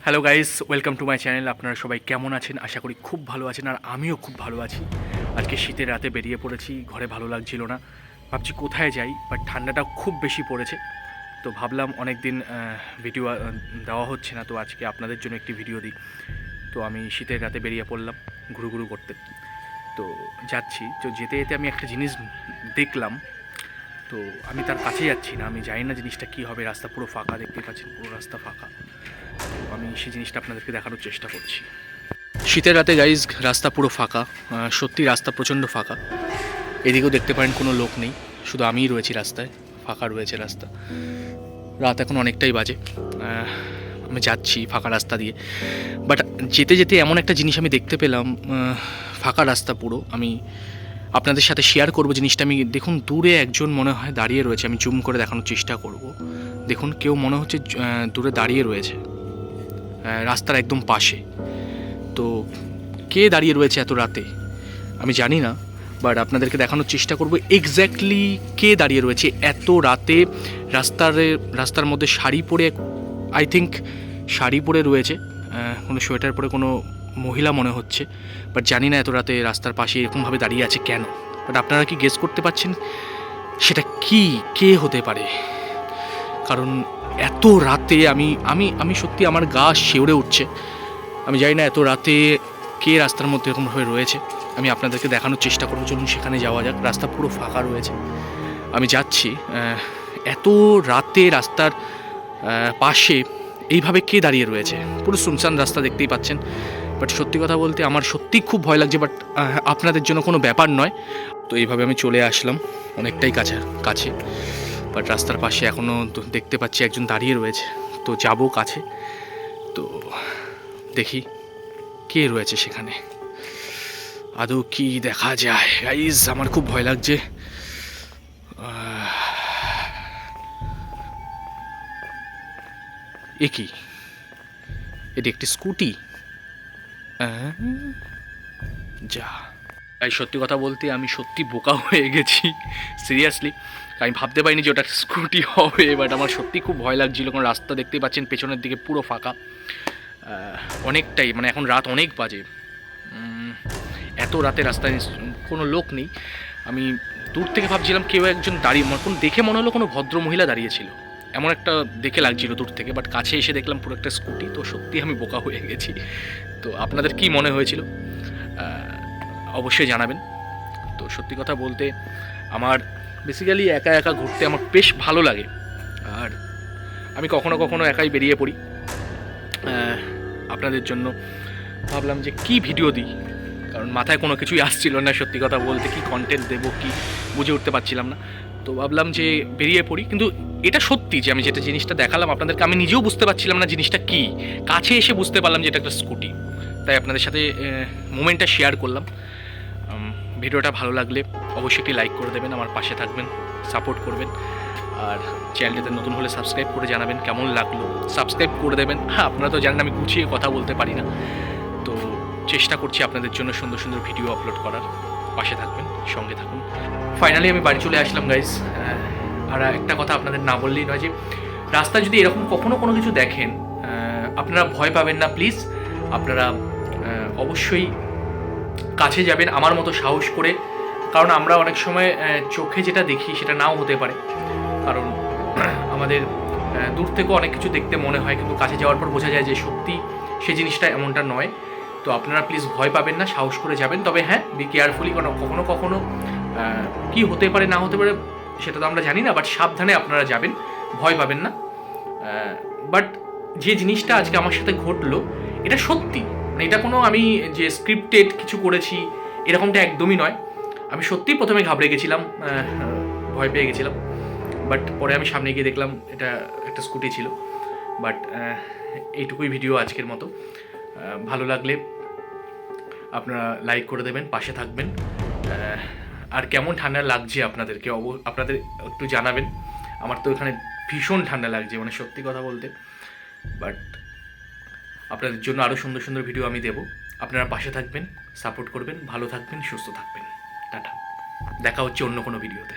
Hello guys, welcome to my channel. আপনারা সবাই কেমন আছেন? আশা করি খুব ভালো আছেন, আর আমিও খুব ভালো আছি। আজকে শীতের রাতে বেরিয়ে পড়েছি, ঘরে ভালো লাগছিল না, ভাবছি কোথায় যাই, বাট ঠান্ডাটা খুব বেশি পড়েছে। তো ভাবলাম অনেক দিন ভিডিও দেওয়া হচ্ছে না, তো আজকে আপনাদের জন্য একটি ভিডিও দিই। তো আমি শীতের রাতে বেরিয়ে পড়লাম ঘুরু ঘুরু করতে। তো যাচ্ছি, তো যেতে যেতে আমি একটা জিনিস দেখলাম। তো আমি তার কাছে যাচ্ছি না, আমি জানি না জিনিসটা কী হবে। রাস্তা পুরো ফাঁকা, দেখতে পাচ্ছেন পুরো রাস্তা ফাঁকা। আমি সেই জিনিসটা আপনাদেরকে দেখানোর চেষ্টা করছি। শীতের রাতে গাইজ রাস্তা পুরো ফাঁকা, সত্যি রাস্তা প্রচণ্ড ফাঁকা। এদিকেও দেখতে পারেন কোনো লোক নেই, শুধু আমিই রয়েছি রাস্তায়, ফাঁকা রয়েছে রাস্তা। রাত এখন অনেকটাই বাজে, আমি যাচ্ছি ফাঁকা রাস্তা দিয়ে। বাট যেতে যেতে এমন একটা জিনিস আমি দেখতে পেলাম, ফাঁকা রাস্তা পুরো। আমি আপনাদের সাথে শেয়ার করব জিনিসটা। আমি দেখুন দূরে একজন মনে হয় দাঁড়িয়ে রয়েছে, আমি জুম করে দেখানোর চেষ্টা করব। দেখুন কেউ মনে হচ্ছে দূরে দাঁড়িয়ে রয়েছে রাস্তার একদম পাশে। তো কে দাঁড়িয়ে রয়েছে এত রাতে আমি জানি না, বাট আপনাদেরকে দেখানোর চেষ্টা করব এক্স্যাক্টলি কে দাঁড়িয়ে রয়েছে এত রাতে রাস্তার মধ্যে। শাড়ি পরে, আই থিঙ্ক শাড়ি পরে রয়েছে, কোনো সোয়েটার পরে কোনো মহিলা মনে হচ্ছে। বাট জানি না এত রাতে রাস্তার পাশে এরকমভাবে দাঁড়িয়ে আছে কেন। বাট আপনারা কি গেস করতে পারছেন সেটা কি, কে হতে পারে? কারণ এত রাতে আমি আমি আমি সত্যি আমার গা শিউরে উঠছে। আমি জানি না এত রাতে কে রাস্তার মধ্যে এরকমভাবে রয়েছে। আমি আপনাদেরকে দেখানোর চেষ্টা করবো, চলুন সেখানে যাওয়া যাক। রাস্তা পুরো ফাঁকা রয়েছে, আমি যাচ্ছি। এত রাতে রাস্তার পাশে এইভাবে কে দাঁড়িয়ে রয়েছে? পুরো শুনশান রাস্তা, দেখতেই পাচ্ছেন। বাট সত্যি কথা বলতে আমার সত্যিই খুব ভয় লাগছে, বাট আপনাদের জন্য কোনো ব্যাপার নয়। তো এইভাবে আমি চলে আসলাম অনেকটাই কাছে। বাট রাস্তার পাশে এখনও দেখতে পাচ্ছি একজন দাঁড়িয়ে রয়েছে। তো যাব কাছে, তো দেখি কে রয়েছে সেখানে, আদৌ কি দেখা যায়। গাইজ আমার খুব ভয় লাগছে। এ কি, এটি একটি স্কুটি? যা, তাই সত্যি কথা বলতে আমি সত্যি বোকা হয়ে গেছি, সিরিয়াসলি। আমি ভাবতে পারিনি যে ওটা স্কুটি হবে। বাট আমার সত্যি খুব ভয় লাগছিল, কারণ রাস্তা দেখতেই পাচ্ছেন পেছনের দিকে পুরো ফাঁকা। অনেকটাই, মানে এখন রাত অনেক বাজে, এত রাতে রাস্তায় কোনো লোক নেই। আমি দূর থেকে ভাবছিলাম কেউ একজন দাঁড়িয়ে, কোন দেখে মনে হলো কোনো ভদ্র মহিলা দাঁড়িয়েছিল, এমন একটা দেখে লাগছিল দূর থেকে। বাট কাছে এসে দেখলাম পুরো একটা স্কুটি। তো সত্যি আমি বোকা হয়ে গেছি। তো আপনাদের কি মনে হয়েছিল অবশ্যই জানাবেন। তো সত্যি কথা বলতে আমার বেসিক্যালি একা একা ঘুরতে আমার বেশ ভালো লাগে, আর আমি কখনো কখনো একাই বেরিয়ে পড়ি। আপনাদের জন্য ভাবলাম যে কি ভিডিও দিই, কারণ মাথায় কোনো কিছুই আসছিল না। সত্যি কথা বলতে কি কন্টেন্ট দেবো কি বুঝে উঠতে পারছিলাম না। তো ভাবলাম যে বেরিয়ে পড়ি। কিন্তু এটা সত্যি যে আমি যেটা জিনিসটা দেখালাম আপনাদেরকে, আমি নিজেও বুঝতে পারছিলাম না জিনিসটা কি। কাছে এসে বুঝতে পারলাম যে এটা একটা স্কুটি। তাই আপনাদের সাথে মোমেন্টটা শেয়ার করলাম। ভিডিওটা ভালো লাগলে অবশ্যই একটি লাইক করে দেবেন, আমার পাশে থাকবেন, সাপোর্ট করবেন। আর চ্যানেলটাতে নতুন হলে সাবস্ক্রাইব করে জানাবেন কেমন লাগলো। সাবস্ক্রাইব করে দেবেন। হ্যাঁ, আপনারা তো জানেন আমি গুছিয়ে কথা বলতে পারি না, তো চেষ্টা করছি আপনাদের জন্য সুন্দর সুন্দর ভিডিও আপলোড করার। পাশে থাকবেন, সঙ্গে থাকুন। ফাইনালি আমি বাড়ি চলে আসলাম গাইস। আর একটা কথা আপনাদের না বললেই নয়, যে রাস্তায় যদি এরকম কখনো কোনো কিছু দেখেন, আপনারা ভয় পাবেন না প্লিজ। আপনারা অবশ্যই কাছে যাবেন আমার মতো সাহস করে। কারণ আমরা অনেক সময় চোখে যেটা দেখি সেটা নাও হতে পারে। কারণ আমাদের দূর থেকেও অনেক কিছু দেখতে মনে হয়, কিন্তু কাছে যাওয়ার পর বোঝা যায় যে সত্যি সে জিনিসটা এমনটা নয়। তো আপনারা প্লিজ ভয় পাবেন না, সাহস করে যাবেন। তবে হ্যাঁ, বি কেয়ারফুলি, কারণ কখনো কখনো কি হতে পারে না হতে পারে সেটা তো আমরা জানি না। বাট সাবধানে আপনারা যাবেন, ভয় পাবেন না। বাট যে জিনিসটা আজকে আমার সাথে ঘটলো এটা সত্যি, মানে এটা কোনো আমি যে স্ক্রিপ্টেড কিছু করেছি এরকমটা একদমই নয়। আমি সত্যিই প্রথমে ঘাবড়ে গেছিলাম, ভয় পেয়ে গেছিলাম। বাট পরে আমি সামনে গিয়ে দেখলাম এটা একটা স্কুটি ছিল। বাট এইটুকুই ভিডিও আজকের মতো। ভালো লাগলে আপনারা লাইক করে দেবেন, পাশে থাকবেন। আর কেমন ঠান্ডা লাগছে আপনাদেরকে আপনাদের একটু জানাবেন। আমার তো এখানে ভীষণ ঠান্ডা লাগছে, মানে সত্যি কথা বলতে। বাট আপনাদের জন্য আরও সুন্দর সুন্দর ভিডিও আমি দেবো। আপনারা পাশে থাকবেন, সাপোর্ট করবেন, ভালো থাকবেন, সুস্থ থাকবেন। টাটা, দেখা হচ্ছে অন্য কোনো ভিডিওতে।